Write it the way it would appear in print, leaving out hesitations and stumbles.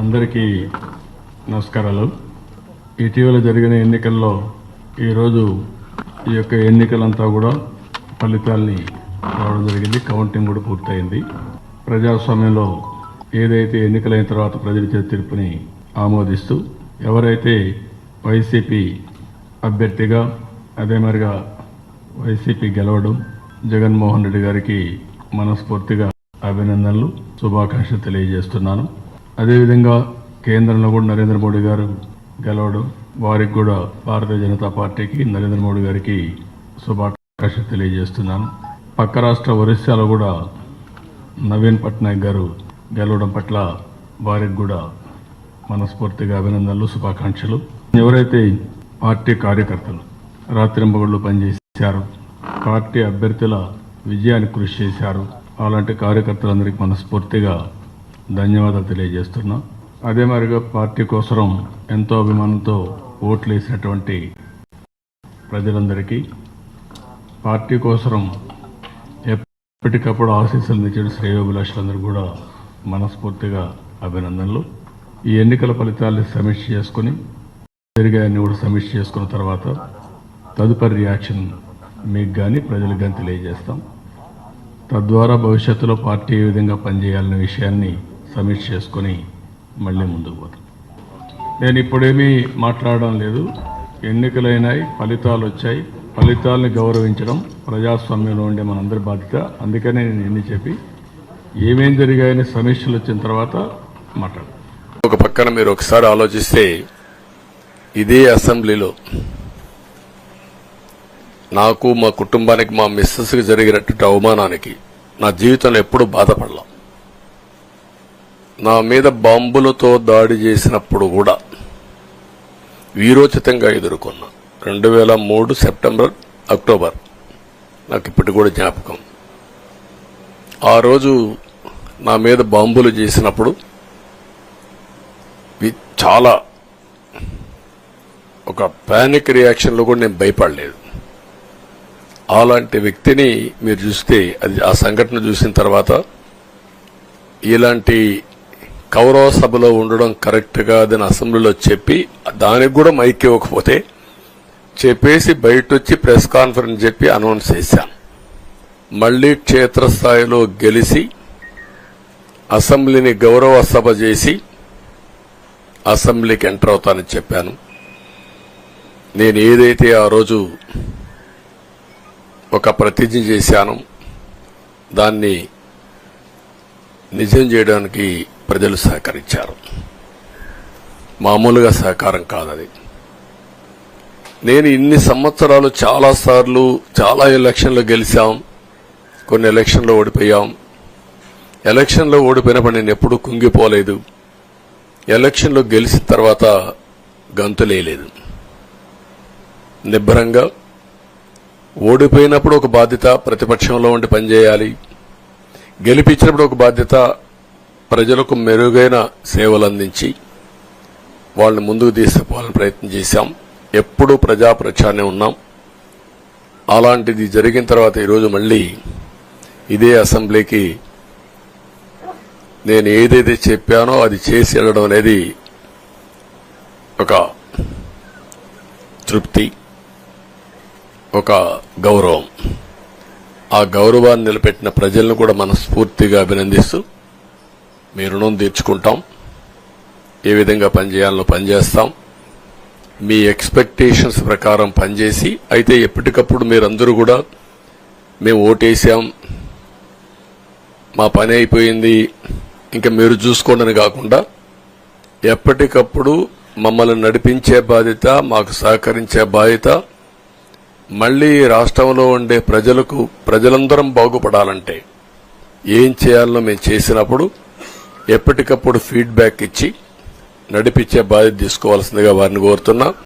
అందరికీ నమస్కారాలు. ఇటీవల జరిగిన ఎన్నికల్లో ఈరోజు ఈ యొక్క ఎన్నికలంతా కూడా ఫలితాల్ని రావడం జరిగింది. కౌంటింగ్ కూడా పూర్తయింది. ప్రజాస్వామ్యంలో ఏదైతే ఎన్నికలైన తర్వాత ప్రజల చేతి తీర్పుని ఆమోదిస్తూ ఎవరైతే వైసీపీ అభ్యర్థిగా అదే మరిగా వైసీపీ గెలవడం జగన్మోహన్ రెడ్డి గారికి మనస్ఫూర్తిగా అభినందనలు, శుభాకాంక్షలు తెలియజేస్తున్నాను. అదేవిధంగా కేంద్రంలో కూడా నరేంద్ర మోడీ గారు గెలవడం వారికి కూడా భారతీయ జనతా పార్టీకి నరేంద్ర మోడీ గారికి శుభాకాంక్షలు తెలియజేస్తున్నాను. పక్క రాష్ట్ర ఒరిస్సాలో కూడా నవీన్ పట్నాయక్ గారు గెలవడం పట్ల వారికి కూడా మనస్ఫూర్తిగా అభినందనలు, శుభాకాంక్షలు. ఎవరైతే పార్టీ కార్యకర్తలు రాత్రింబగళ్ళు పనిచేశారు, పార్టీ అభ్యర్థుల విజయానికి కృషి చేశారు, అలాంటి కార్యకర్తలందరికీ మనస్ఫూర్తిగా ధన్యవాదాలు తెలియజేస్తున్నా. అదే మరిగా పార్టీ కోసం ఎంతో అభిమానంతో ఓట్లు వేసినటువంటి ప్రజలందరికీ, పార్టీ కోసం ఎప్పటికప్పుడు ఆశీస్సులు ఇచ్చిన శ్రేయోభిలాషులందరూ కూడా మనస్ఫూర్తిగా అభినందనలు. ఈ ఎన్నికల ఫలితాలను సమీక్ష చేసుకుని జరిగాయని కూడా సమీక్ష చేసుకున్న తర్వాత తదుపరి రియాక్షన్ మీకు కానీ ప్రజలకు కానీ తెలియజేస్తాం. తద్వారా భవిష్యత్తులో పార్టీ ఏ విధంగా పనిచేయాలనే విషయాన్ని సమీక్ష చేసుకొని మళ్ళీ ముందుకు పోతాం. నేను ఇప్పుడేమీ మాట్లాడడం లేదు. ఎన్నికలైనాయి, ఫలితాలు వచ్చాయి. ఫలితాలని గౌరవించడం ప్రజాస్వామ్యంలో ఉండే మనందరి బాధ్యత. అందుకనే నేను ఎన్ని చెప్పి ఏమేం జరిగాయని సమీక్షలు వచ్చిన తర్వాత మాట్లాడతాం. ఒక పక్కన మీరు ఒకసారి ఆలోచిస్తే ఇదే అసెంబ్లీలో నాకు, మా కుటుంబానికి, మా మిస్సెస్కి జరిగినటువంటి అవమానానికి నా జీవితంలో ఎప్పుడూ బాధపడలా. నా మీద బాంబులతో దాడి చేసినప్పుడు కూడా వీరోచితంగా ఎదుర్కొన్నా. 2003 సెప్టెంబర్, అక్టోబర్ నాకు ఇప్పటికి కూడా జ్ఞాపకం. ఆ రోజు నా మీద బాంబులు చేసినప్పుడు చాలా ఒక పానిక్ రియాక్షన్లో కూడా నేను భయపడలేదు. అలాంటి వ్యక్తిని మీరు చూస్తే, అది ఆ సంఘటన చూసిన తర్వాత ఇలాంటి కౌరవ సభలో ఉండడం కరెక్ట్ కాదని అసెంబ్లీలో చెప్పి దానికి కూడా మైక్ ఇవ్వకపోతే చెప్పేసి బయట వచ్చి ప్రెస్ కాన్ఫరెన్స్ చెప్పి అనౌన్స్ చేశాను. మళ్లీ క్షేత్రస్థాయిలో గెలిచి అసెంబ్లీని గౌరవ సభ చేసి అసెంబ్లీకి ఎంటర్ అవుతానని చెప్పాను. నేను ఏదైతే ఆ రోజు ఒక ప్రతిజ్ఞ చేశానో దాన్ని నిజం చేయడానికి ప్రజలు సహకరించారు. మామూలుగా సహకారం కాదది. నేను ఇన్ని సంవత్సరాలు చాలాసార్లు చాలా ఎలక్షన్లో గెలిచాం, కొన్ని ఎలక్షన్లో ఓడిపోయాం. ఎలక్షన్లో ఓడిపోయినప్పుడు నేను ఎప్పుడూ కుంగిపోలేదు. ఎలక్షన్లో గెలిచిన తర్వాత గంతులేయలేదు. నిబ్బరంగా ఓడిపోయినప్పుడు ఒక బాధ్యత ప్రతిపక్షంలో ఉండి పనిచేయాలి, గెలిపించినప్పుడు ఒక బాధ్యత ప్రజలకు మెరుగైన సేవలు అందించి వాళ్ళని ముందుకు తీసుకుపోవాలని ప్రయత్నం చేశాం. ఎప్పుడూ ప్రజాప్రచారనే ఉన్నాం. అలాంటిది జరిగిన తర్వాత ఈరోజు మళ్లీ ఇదే అసెంబ్లీకి నేను ఏదైతే చెప్పానో అది చేసి వెళ్ళడం అనేది ఒక తృప్తి, ఒక గౌరవం. ఆ గౌరవాన్ని నిలబెట్టిన ప్రజలను కూడా మనస్ఫూర్తిగా అభినందిస్తూ మీ రుణం తీర్చుకుంటాం. ఏ విధంగా పనిచేయాలో పనిచేస్తాం. మీ ఎక్స్పెక్టేషన్స్ ప్రకారం పనిచేసి, అయితే ఎప్పటికప్పుడు మీరందరూ కూడా మేము ఓటేసాం, మా పని అయిపోయింది, ఇంకా మీరు చూసుకోండి కాకుండా ఎప్పటికప్పుడు మమ్మల్ని నడిపించే బాధ్యత, మాకు సహకరించే బాధ్యత, మళ్లీ రాష్ట్రంలో ఉండే ప్రజలందరం బాగుపడాలంటే ఏం చేయాలో మేము చేసినప్పుడు ఎప్పటికప్పుడు ఫీడ్బ్యాక్ ఇచ్చి నడిపించే బాధ్యత తీసుకోవాల్సిందిగా వారిని కోరుతున్నా.